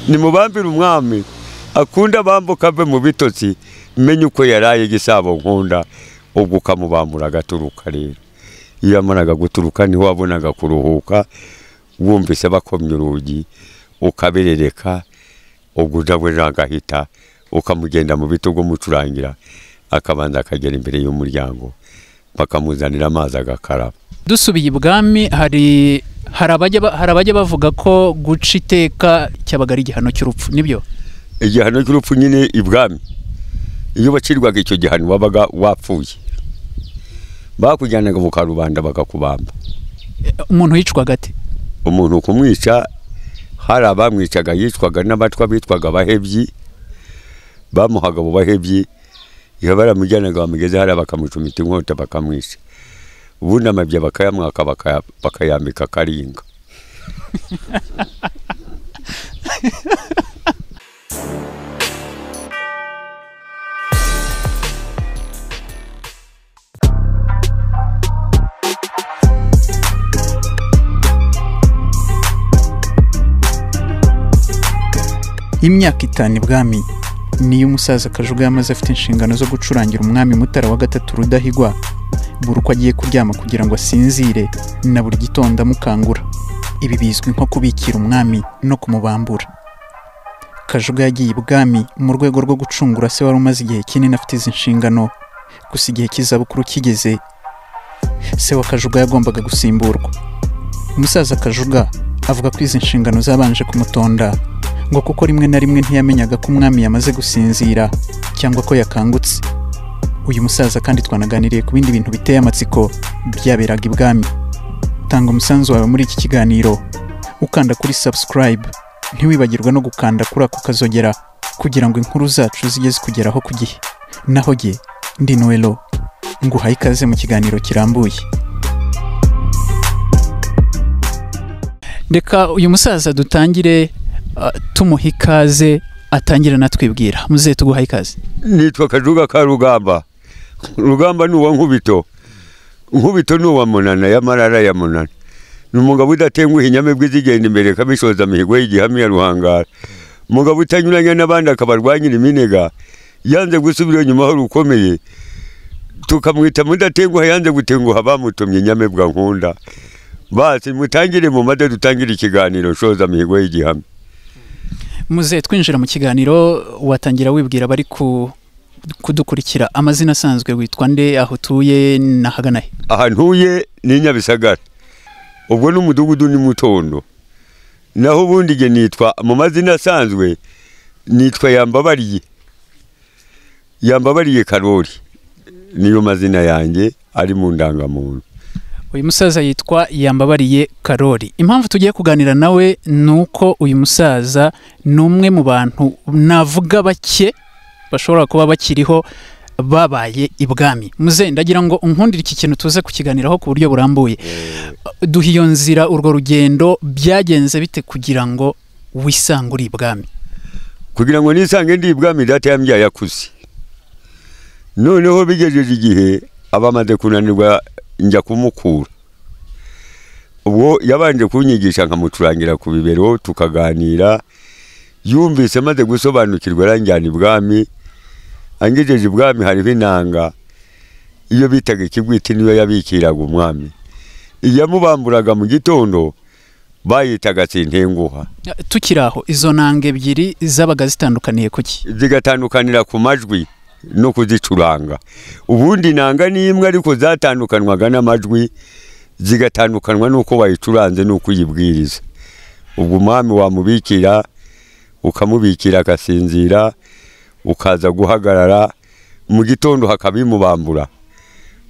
nimubambire umwami akunda bambuka ave mu bitotsi menye uko yaraye gisabo nkunda ubwo ukamubambura agaturuka rero iyo amaraga guturuka niho wabonaga kuruhuka wumvise bakomye urugi ukaberereka ubwo ndabwe nagahita ukamugenda mu bitugo mucurangira akabanza akagera imbere y'umuryango bakamuzanira amazi agakaraba. Dusubiye ibwami hari abajya bavuga ko guca iteka cyabaga ari igihano cy'urupfu nibyo? Igihano cy'urupfu nyine ibwami iyo bacirwaga icyo gihano wabaga wapfuye bakujyanaga mu karubanda bakakubamba. Umuntu yicwaga ate? Umuntu kumwica hari abamwicaga yicwaga n'abatwa bitwaga abahebyi bamuhaga mu bahebyi iyo baramujyanaga bamugeze hari bakamucumita inkota bakamwica ubundi amabya bakayamwaka bakayambika karinga. Imyaka 5 ibwami niyo umusaza Kajuga yamaze afite inshingano zo gucurangira umwami Mutara wa gatatu Rudahigwa buri uko agiye kuryama kugira ngo asinzire na buri gitondo amukangura. Ibi bizwi nko kubikira umwami no kumubambura. Kajuga yagiye ibwami mu rwego rwo gucungura se wari umaze igihe kinini afite izi nshingano, gusa igihe cy'izabukuru kigeze se wa Kajuga yagombaga gusimburwa. Umusaza Kajuga avuga ko izi nshingano zabanje kumutonda ngo kuko rimwe na rimwe ntiyamenyaga ko umwami yamaze gusinzira cyangwa ko yakangutse. Uyu musaza kandi twanaganiriye ku bindi bintu biteye amatsiko byaberaga ibwami. Tanga umusanzu wawe muri iki kiganiro ukanda kuri subscribe, ntiwibagirwe no gukanda kuri ako kazogera kugira ngo inkuru zacu zigeze kugeraho ku gihe. Naho jye ndi Noelo nguhaye ikaze mu kiganiro kirambuye. Ndeka uyu musaza dutangire tumuha ikaze atangira natwibwira. Muze tuguhaye ikaze. Nitwa Kajuga ka Rugamba. Rugamba nuwa Nkubito. Nkubito nuwa Munana ya Marara ya Munana. Numugabo udatenguha inyamebwe zigenda imbere kabishoza mihigo y'igihamya ya Ruhangara. Mugabo utanyuranya n'abandi akabarwanyira iminega yanze gusubira nyuma ho rukomeye. Tukamwita mudatenguha yanze gutenguha bamutumye inyamebwa nkunda. Basi mutangire mu made dutangire ikiganiro shoza mihigo y'igihamya. Muze twinjira mu kiganiro watangira wibwira bari kudukurikira amazina asanzwe witwa nde, aho tuye nahagana he? Aha ntuye ni Nyabisagara. Ubwo n'umudugudu ni Mutondo. Naho ubundi je nitwa mu mazina asanzwe nitwa Yambabariye. Yambabariye Karori. Niyo mazina yanjye ari mu ndangamuntu. Uyu musaza yitwa Yambabariye Karori. Impamvu tugiye kuganira nawe nuko uyu musaza numwe mu bantu navuga bake bashobora kuba bakiriho babaye ibwami. Muze ndagira ngo unkundire iki kintu tuze kukiganiraho ku buryo burambuye. Duhiyo nzira urwo rugendo byagenze bite kugira ngo wisangure ibwami? Kugira ngo nisange ndi ibwami data yambyaye yakuze. Noneho bigejeje igihe abamaze kunanirwa njya kumukura. Ubwo yabanje kunyigisha nkamucurangira ku bibero tukaganira. Yumvise maze gusobanukirwa ranjyana ibwami. Angejeje ibwami hariho inanga iyo bitaga ikigwiti niyo yabikiraga umwami. Iyamubamburaga mu gitondo bayitaga Sintenguha. Tukiraho izo nanga ebyiri zabaga zitandukaniye kuki? Zigatandukanira ku majwi no kuzicuranga. Ubundi nanga ni imwe ariko zatandukanwaga n'amajwi zigatandukanwa nuko bayicuranze nuko yibwiriza. Ubwo umwami wamubikira ukamubikira akasinzira ukaza guhagarara mu gitondo hakabimubambura.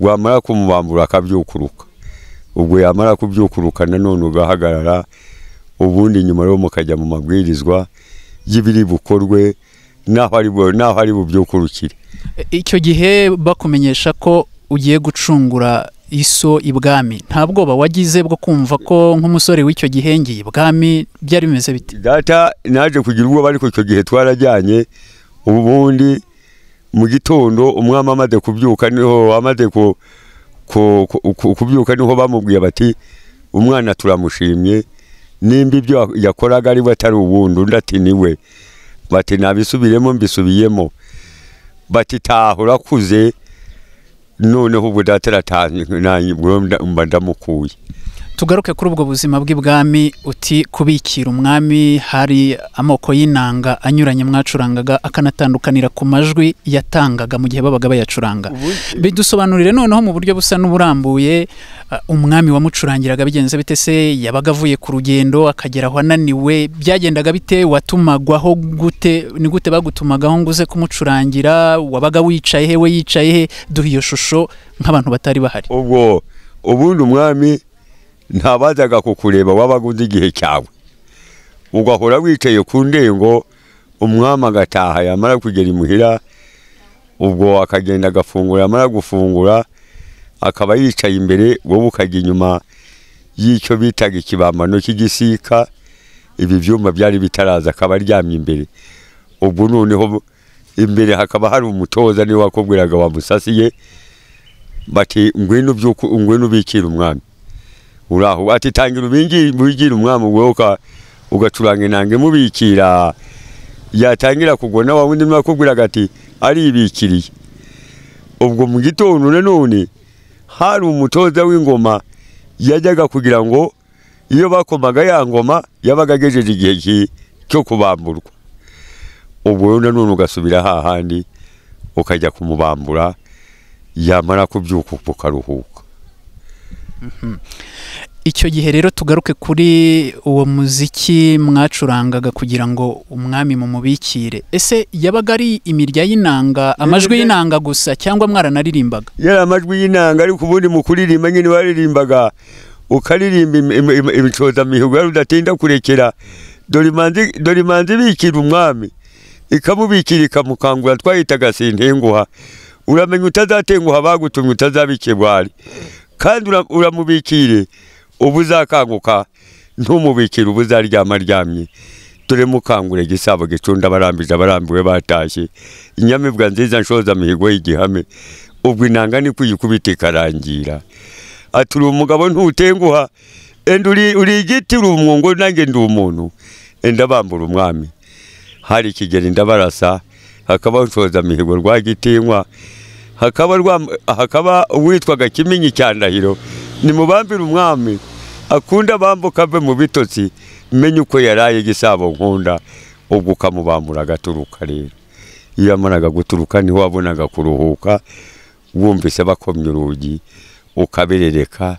Wamara kumubambura akabyukuruka. Ubwo yamara kubyukuruka nanone ugahagarara ubundi nyuma yo mukajya mu mabwirizwa y'ibiri bukorwe naho ari bubyukurukire. Icyo gihe bakumenyesha ko ugiye gucungura iso ibwami, nta bwoba wagize bwo kumva ko nk'umusore w'icyo gihe ngiye ibwami byari bimeze bite? Data naje kugira ubwoba ariko icyo gihe twarajyanye. Ubundi mu gitondo umwami amaze kubyuka niho amaze kubyuka niho bamubwiye bati umwana turamushimye nimba ibyo yakoraga ari we atari uwundi, undi ati niwe. Bati nabisubiremo mbisubiyemo. Bati taha urakuze, noneho ubu dataratanze mba ndamukuye. Tugaruke kuri ubwo buzima bw'ibwami, uti kubikira umwami hari amoko y'inanga anyuranye mwacurangaga akanatandukanira ku majwi yatangaga mu gihe babaga bayacuranga. Bidusobanurire noneho mu buryo busa n'uburambuye, umwami wamucurangiraga bigenze bite se? Yabaga avuye ku rugendo akagera aho ananiwe, byagendaga bite? Watumagwaho gute? Ni gute bagutumagaho ngo uze kumucurangira? Wabaga wicaye he? We yicaye he? Duha iyo shusho nk'abantu batari bahari. Ubwo ubundi umwami ntabazaga kukureba, wabaga uzi igihe cyawe, ugahora wicaye ku ndengo, umwami agataha, yamara kugera imuhira ubwo akagenda agafungura, yamara gufungura akaba yicaye imbere, wowe ukajya inyuma y'icyo bitaga ikibambano cy'igisika. Ibi byuma byari bitaraza, akaba aryamye imbere. Ubwo noneho imbere hakaba hari umutoza niwe wakubwiraga wamusasiye, bati ngwino ubikira umwami. Uraho ati tangira ubingira umwami, wowe ugacuranga inanga mubikira. Yatangira kugona wa wundi mwakubwiraga ati ari ibikiriye. Ubwo mu gitondo nanone hari umutoza w'ingoma yajyaga kugira ngo iyo bakomaga ya ngoma yabaga agejeje igihe cyo kubamburwa. Ubwo nanone ugasubira hahandi ukajya kumubambura, yamara kubyuka ukaruhuka. Icyo gihe rero tugaruke kuri uwo muziki mwacurangaga kugira ngo umwami mumubikire. Ese yabaga ari imirya y'inanga, amajwi y'inanga gusa, cyangwa mwaranaririmbaga? Yari amajwi y'inanga, ariko ubundi mu kuririmba nyine waririmbaga, ukaririmba imicoza mihigo yari udatinda kurekera. Dore imanzi bikira umwami, ikamubikira ikamukangura, twahitaga sintenguha. Uramenya utazatenguha bagutumye utazabikebwari, kandi uramubikire ubu uzakanguka, ntumubikire ubu uzaryama aryamye. Dore mukangure gisabo gicunda barambije abarambiwe batashye, inyamibwa nziza nshoza mihigo y'igihame. Ubwo inanga ni kuyikubita ikarangira. Ati uri umugabo ntutenguha, enda uri igiti, uri umwungo, nanjye ndi umuntu. Enda bambura umwami. Hari ikigeri ndabarasa, hakaba nshoza mihigo rwa gitinywa, hakaba uwitwaga Kiminyi cya Ndahiro. Ni mubambira umwami akunda bambuka ave mu bitotsi, menye uko yaraye gisabo nkunda. Ubwo ukamubambura agaturuka. Rero iyo yamaraga guturuka niho wabonaga kuruhuka, wumvise bakomye urugi ukaberereka.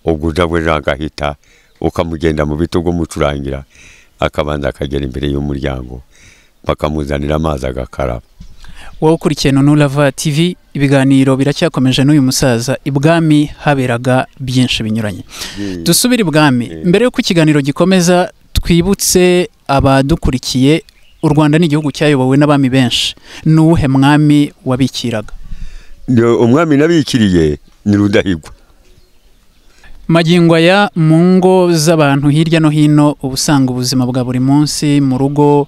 Ubwo nawe nagahita ukamugenda mu bitugu mucurangira, akabanza akagera imbere y'umuryango bakamuzanira amazi agakaraba. Wowe ukurikiye Nonulava TV, ibiganiro biracyakomeje n'uyu musaza. Ibwami haberaga byinshi binyuranye. Dusubire ibwami. Mbere y'uko ikiganiro gikomeza, twibutse abadukurikiye, u Rwanda ni igihugu cyayobowe n'abami benshi. Ni uwuhe mwami wabikiraga? Umwami nabikiriye ni Rudahigwa. Magingo aya mu ngo z'abantu hirya no hino, ubusanga ubuzima bwa buri munsi mu rugo,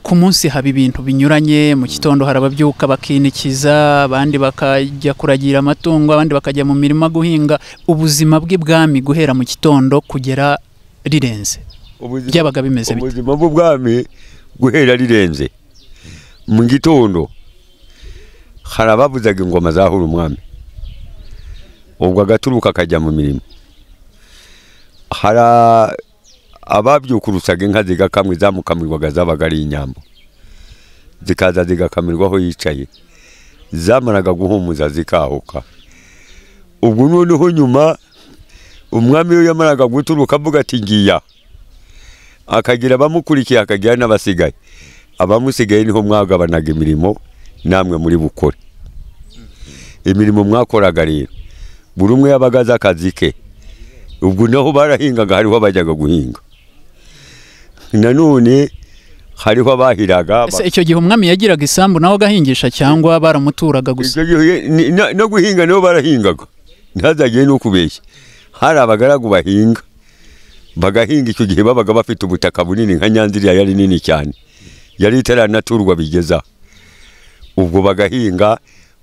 ku munsi haba ibintu binyuranye. Mu gitondo hari ababyuka bakinikiza, abandi bakajya kuragira amatungo, abandi bakajya mu mirima guhinga. Ubuzima bw'ibwami guhera mu gitondo kugera rirenze byabaga bimeze bite? Ubuzima bw'ubwami guhera rirenze mu gitondo hari abavuzaga ingoma zahura umwami, ubwo agaturuka akajya mu mirimo. Hari ababyukurusaga inka zigakamwa, zamukamirwaga zabaga ari inyambo, zikaza zigakamirwaho yicaye, zamaraga guhumuza zikahuka. Ubwo noneho nyuma umwami iyo yamaraga guturuka avuga ati ngiya, akagira abamukurikiye akagira n'abasigaye. Abamusigaye niho mwagabanaga imirimo namwe muri bukore. Imirimo mwakoraga rero buri umwe yabaga azi akazi ke. Ubwo naho barahingaga, hariho abajyaga guhinga, nanone hariho abahiraga. Icyo gihe umwami yagiraga isambu naho gahingisha, cyangwa baramuturaga gusa? No guhinga niho barahingaga, ntazagiye no kubeshya. Hari abagaragu bahinga, bagahinga. Icyo gihe babaga bafite ubutaka bunini, nka Nyanziriya yari nini cyane, yari itaranaturwa bigeza. Ubwo bagahinga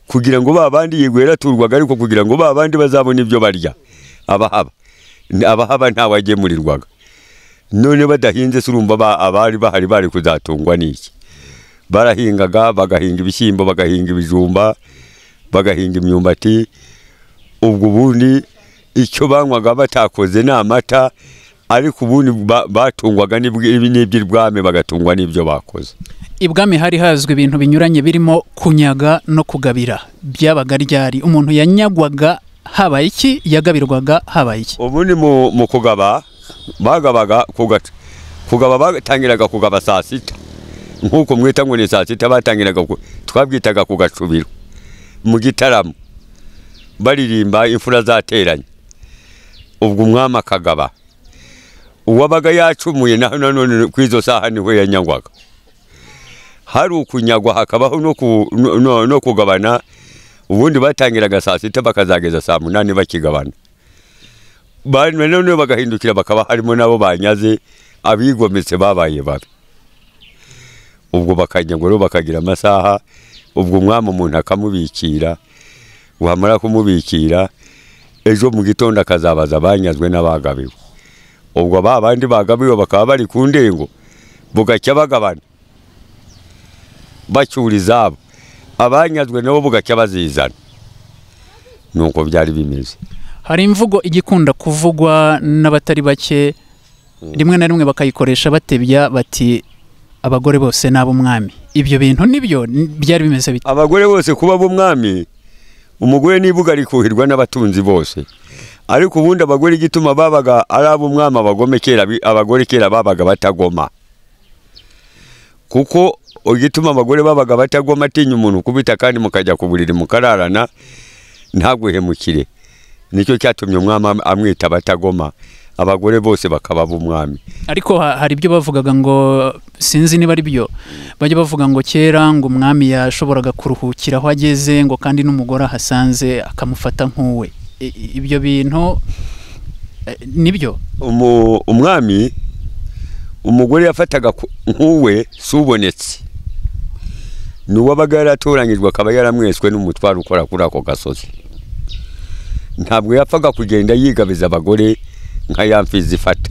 kugira ngo babandi yigwera turwaga, ariko kugira ngo babandi bazabone ibyo barya abahaba. abahaba ntawagemurirwaga. None badahinze surumva abari bahari bari kuzatungwa n'iki? Barahingaga, bagahinga ibishyimbo, bagahinga ibijumba, bagahinga imyumbati. Ubwo ubundi icyo banywaga batakoze n'amata, ariko ubundi batungwaga n'iby'ibwami, bagatungwa n'ibyo bakoze. Ibwami hari hazwi ibintu binyuranye birimo kunyaga no kugabira. Byabaga ryari? Umuntu yanyagwaga habaye iki, yagabirwaga habaye iki? Ubundi mu kugaba bagabaga kugaba batangiraga kugaba saa sita, nk'uko mwita ngo ni saa sita, batangiraga twabwitaga ku gacubiro mu gitaramo baririmba imfura zateranye. Ubwo umwami akagaba, uwabaga yacumuye none kwizo saha niwe yanyagwaga. Hari ukunyagwa hakabaho no kugabana. Ubundi batangiraga saa sita bakazageza saa 8 bakigabana. None bagahindukira bakaba harimo nabo banyaze, abigometse babaye babi. Ubwo bakanyagwa bakagira amasaha. Ubwo umwami umuntu akamubikira, wamara kumubikira ejo mu gitondo akazabaza banyazwe n'abagabiwe. Ubwo babandi bagabiwe bakaba bari ku ndengo, bugacya bagabana bacyuriza abo abanyazwe nabo bugacya bazizana. Nuko byari bimeze. Hari imvugo igikunda kuvugwa n'abatari bake, rimwe na rimwe bakayikoresha batebya bati abagore bose n'ab'umwami. Ibyo bintu nibyo byari bimeze bite? Abagore bose kuba b'umwami, umugore nibuga rikuhirwa n'abatunzi bose. Ariko ubundi abagore igituma babaga ari ab'umwami abagore kera babaga batagoma. Kuko igituma abagore babaga batagoma atinya umuntu kubita kandi mukajya ku buriri mukararana ntaguhemukire. Nicyo cyatumye umwami amwita batagoma, abagore bose bakaba b'umwami. Ariko hari ibyo bavugaga ngo sinzi niba ari byo, bajya bavuga ngo kera ngo umwami yashoboraga kuruhukira aho ageze, ngo kandi n'umugore ahasanze akamufata nk'uwe. Ibyo bintu nibyo? Umwami umugore yafataga nk'uwe subonetse, n'uwabaga yaratoranyijwe akaba yaramweswe n'umutwaro ukora kuri ako gasozi. Ntabwo yapfaga kugenda yigabiza abagore nka yamfizi ifata.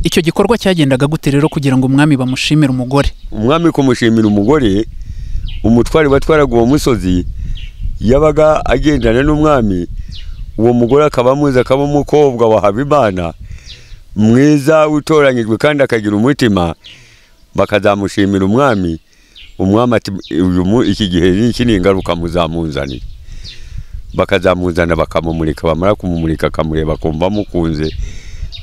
Icyo gikorwa cyagendaga gute rero kugira ngo umwami bamushimire umugore? Umwami kumushimira umugore, umutwari watwaraga uwo musozi yabaga agendana n'umwami. Uwo mugore akaba muza akaba umukobwa wa Habimana mwiza utoranyijwe kandi akagira umutima, bakazamushimira umwami. Umwami ati iki gihe n'iki ni ingaruka muzamuzanira. Bakazamuzana bakamumurika, bamara kumumurika akamureba kumva mukunze,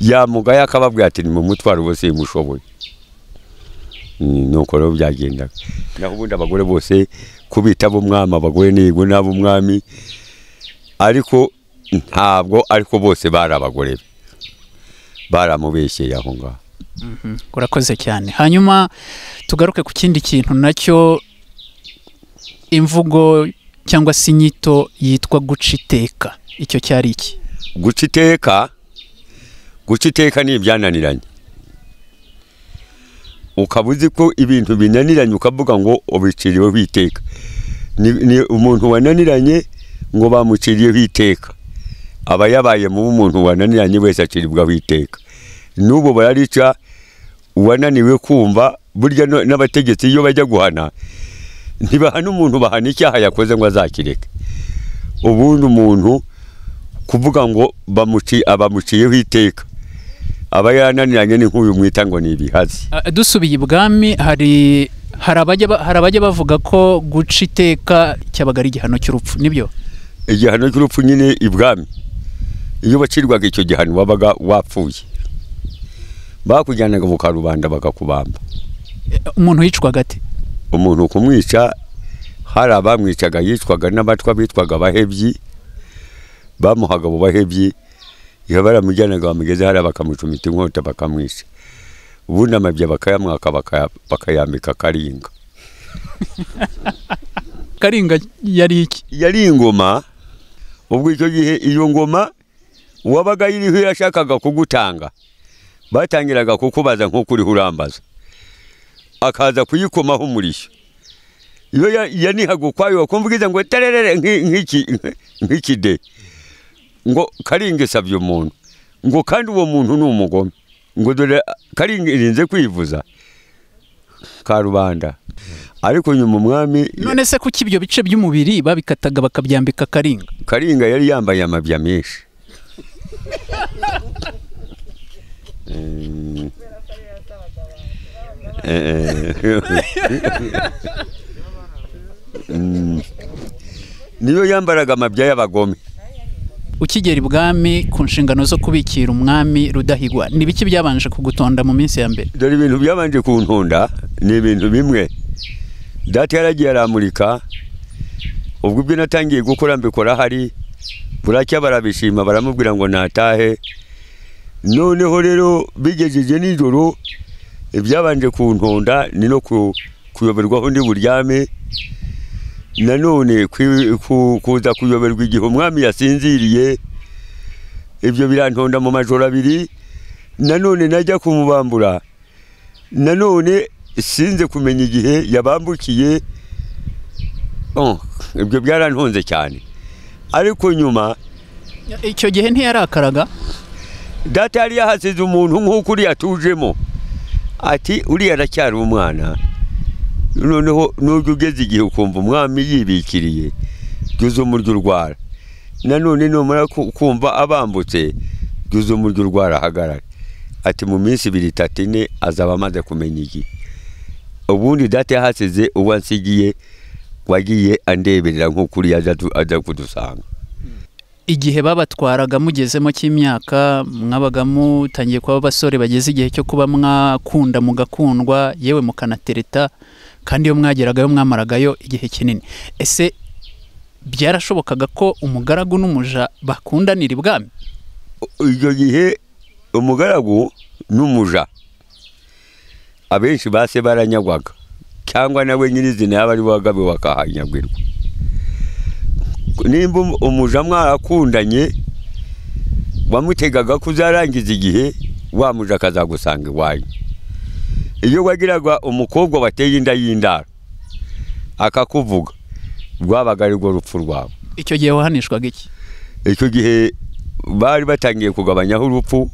yamugaya akababwira ati ni mu mutwaro bose mushoboye. Nuko rero byagendaga. Naho ubundi abagore bose kubita b'umwami, abagore nigo n'ab'umwami, ariko ntabwo ariko bose bari abagore, baramubeshyeye aho ngaho. Urakoze cyane. Hanyuma tugaruke ku kindi kintu nacyo, imvugo cyangwa se inyito yitwa guca iteka. Icyo cyari iki? Guca iteka ni ibyananiranye. Ukaba uzi ko ibintu binaniranye ukavuga ngo ubiciriweho iteka. Ni umuntu wananiranye ngo bamuciriyeho iteka, aba yabaye mu umuntu wananiranye wese aciribwaho iteka. N'ubu bararica uwananiwe kumva. Burya n'abategetsi iyo bajya guhana ntibahana umuntu, bahana icyaha yakoze ngo azakireke. Ubundi umuntu kuvuga ngo abamuciyeho iteka aba yananiranye, ni nk'uyu mwita ngo ni ibihazi. Dusubiye ibwami, hari abajya bavuga ko guca iteka cyabaga ari igihano cy'urupfu. Nibyo? Igihano cy'urupfu nyine ibwami, iyo bacirwaga icyo gihano wabaga wapfuye, bakujyanaga mu karubanda bakakubamba. Umuntu yicwaga ate? Umuntu kumwica, hari abamwicaga yicwaga n'abatwa bitwaga abahebyi, bamuhaga abo bahebyi, iyo baramujyanaga bamugeze hari bakamucumita inkota bakamwica. Ubundi amabya bakayamwaka bakayambika karinga. Karinga yari iki? Yari ingoma. Ubwo icyo gihe iyo ngoma wabaga iriho yashakaga kugutanga, batangiraga kukubaza nk'uko uriho urambaza, akaza kuyikomaho umurishyo. Iyo yanihaga ukwayo wakumvugiza ngo tererere nk'ikide, ngo karinga isabye umuntu, ngo kandi uwo muntu ni umugome, ngo dore karinze kwivuza Karubanda. Ariko nyuma umwami, none se kuki ibyo bice by'umubiri babikataga bakabyambika Karinga? Karinga yari yambaye amabya menshi. Niyo yambaraga amabya y'abagome. Ukigera ibwami ku nshingano zo kubikira umwami Rudahigwa, ni biki byabanje kugutonda mu minsi ya mbere? Dore ibintu byabanje kuntonda ni ibintu bimwe. Data yaragiye aramurika, ubwo ibyo natangiye gukora mbikora hari, buracya barabishima baramubwira ngo natahe. Noneho rero bigejeje nijoro, ibyabanje kuntonda ni no kuyoberwaho ndi buryame, nanone kuza kuyoberwa igihe umwami yasinziriye. Ibyo birantonda mu majoro abiri. Nanone najya kumubambura, nanone sinze kumenya igihe yabambukiye. Ibyo byarantonze cyane. Ariko nyuma icyo gihe ntiyarakaraga. Data yari yahasize umuntu nk'uko uriya atujemo, ati uriya aracyari umwana. Noneho nubwo ugeze igihe ukumva umwami yibikiriye, byuze umuryo urwara. Nanone numara kumva abambutse, byuze umuryo urwara hagarara. Ati mu minsi 2-3 azaba amaze kumenya iki. Ubundi Data yahasize uwansigiye, wagiye andeberera nk'uko uriya aza kudusanga. Igihe babatwaraga mugezemo cy'imyaka, mwabaga mutangiye kuba abasore bageze igihe cyo kuba mwakunda mugakundwa, yewe mukanatereta, kandi iyo mwageragayo mwamaragayo igihe kinini. Ese byarashobokaga ko umugaragu n'umuja bakundanira ibwami? Icyo gihe umugaragu n'umuja abenshi base baranyagwaga, cyangwa nawe nyirizina yaba ari wagabe wakahanyagwirwa. Nimba umuja mwarakundanye, wamutegaga kuzarangiza igihe, wa muja akazagusanga iwanyu. Iyo wagiraga umukobwa wateye inda y'indaro akakuvuga, rwabaga ari rwo rupfu rwawe. Icyo gihe wahanishwaga iki? Icyo gihe bari batangiye kugabanyaho urupfu.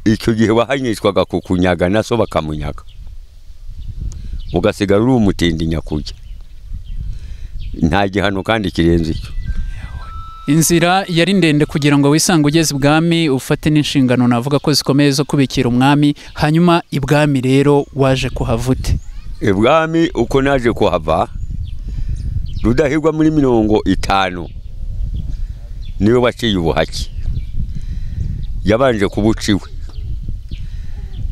Icyo gihe wahanishwaga kukunyaga na so bakamunyaga, ugasigara uri umutindi nyakujya. Nta gihano kandi kirenze icyo. Inzira yari ndende kugira ngo wisange ugeze ibwami, ufate n'inshingano navuga ko zikomeye zo kubikira umwami. Hanyuma ibwami rero waje kuhavute? Ibwami uko naje kuhava, Rudahigwa muri 50 niwe waciye ubuhake. Yabanje kubuciwe,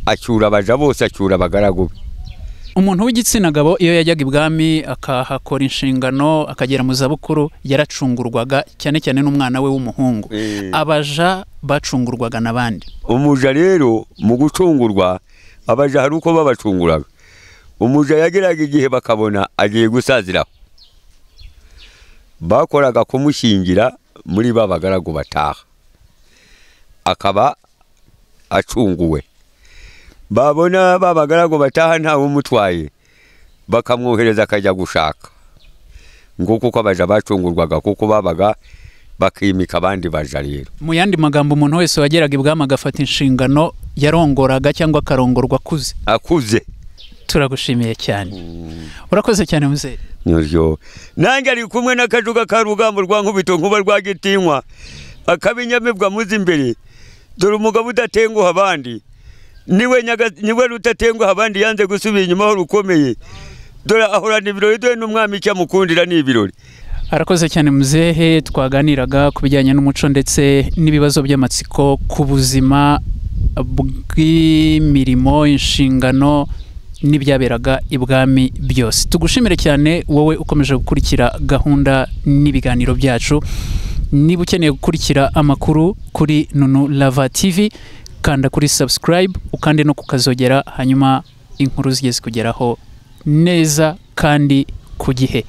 acyura abaja bose, acyura abagaragu. Umuntu w'igitsina gabo iyo yajyaga ibwami akahakora inshingano akagera mu zabukuru, yaracungurwaga cyane cyane n'umwana we w'umuhungu. Abaja bacungurwaga n'abandi. Umuja rero mu gucungurwa, abaja hari uko babacunguraga. Umuja yageraga igihe bakabona agiye gusaziraho, bakoraga kumushingira muri babagaragu bataha, akaba acunguwe. Babona babagaragu bataha nta umutwaye, bakamwohereza akajya gushaka. Ngo kuko abaja bacungurwaga, kuko babaga bakimika abandi baja rero. Mu yandi magambo, umuntu wese wageraga ibwami agafata inshingano yarongoraga cyangwa akarongorwa akuze. Turagushimiye cyane. Urakoze cyane muzehe. Nyo nange ari kumwe n'akajuga ka Rugambo rwa Nkubito nkuba rwa Gitinywa, akabinyamibwa muzi imbere. Dore umugabo udatenguha abandi, niwe rutatenguha abandi, yanze gusubira inyuma aho rukomeye. Dore ahorana ibirori, dore n'umwami cyamukundira n'ibirori. Arakoze cyane muzehe. Twaganiraga ku bijyanye n'umuco ndetse n'ibibazo by'amatsiko ku buzima bw'imirimo, inshingano n'ibyaberaga ibwami byose. Tugushimire cyane wowe ukomeje gukurikira gahunda n'ibiganiro byacu. Niba ukeneye gukurikira amakuru kuri Nunu Lava TV, kanda kuri subscribe, ukande no kukazogera, hanyuma inkuru zigeze kugeraho neza kandi ku gihe.